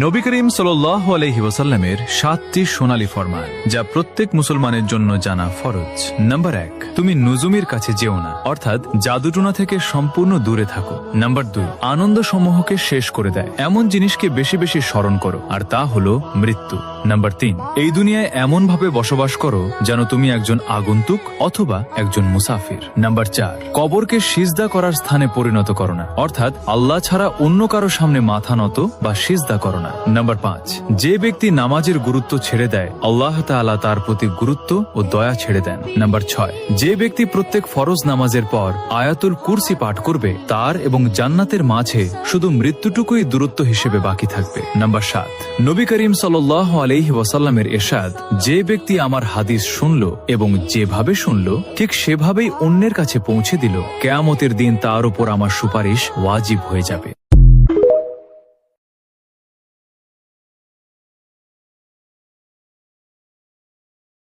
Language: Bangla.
নবী করিম সাল্লাল্লাহু আলাইহি ওয়াসাল্লামের 7টি সোনালী ফরমান যা প্রত্যেক মুসলমানের জন্য জানা ফরজ। নাম্বার 1, তুমি নুজুমের কাছে যেও না, অর্থাৎ জাদুটোনা থেকে সম্পূর্ণ দূরে থাকো। নাম্বার 2, আনন্দ সমূহকে শেষ করে দেয় এমন জিনিসকে বেশি বেশি স্মরণ করো, আর তা হলো মৃত্যু। নাম্বার 3, এই দুনিয়ায় এমন ভাবে বসবাস করো যেন তুমি একজন আগন্তুক অথবা একজন মুসাফির। নাম্বার 4, কবরকে সিজদা করার স্থানে পরিণত করো না, অর্থাৎ আল্লাহ ছাড়া অন্য কারো সামনে মাথা নত বা সিজদা করো না। নাম্বার 5, যে ব্যক্তি নামাজের গুরুত্ব ছেড়ে দেয় আল্লাহ তাআলা তার প্রতি গুরুত্ব ও দয়া ছেড়ে দেন। নাম্বার 6, যে ব্যক্তি প্রত্যেক ফরজ নামাজের পর আয়াতুল কুরসি পাঠ করবে তার এবং জান্নাতের মাঝে শুধু মৃত্যুটুকুই দূরত্ব হিসেবে বাকি থাকবে। নাম্বার 7, নবী করিম সাল্লাল্লাহু আলাইহি ওয়াসাল্লামের ইরশাদ, যে ব্যক্তি আমার হাদিস শুনল এবং যেভাবে শুনল ঠিক সেভাবেই অন্যের কাছে পৌঁছে দিল, কিয়ামতের দিন তার উপর আমার সুপারিশ ওয়াজিব হয়ে যাবে।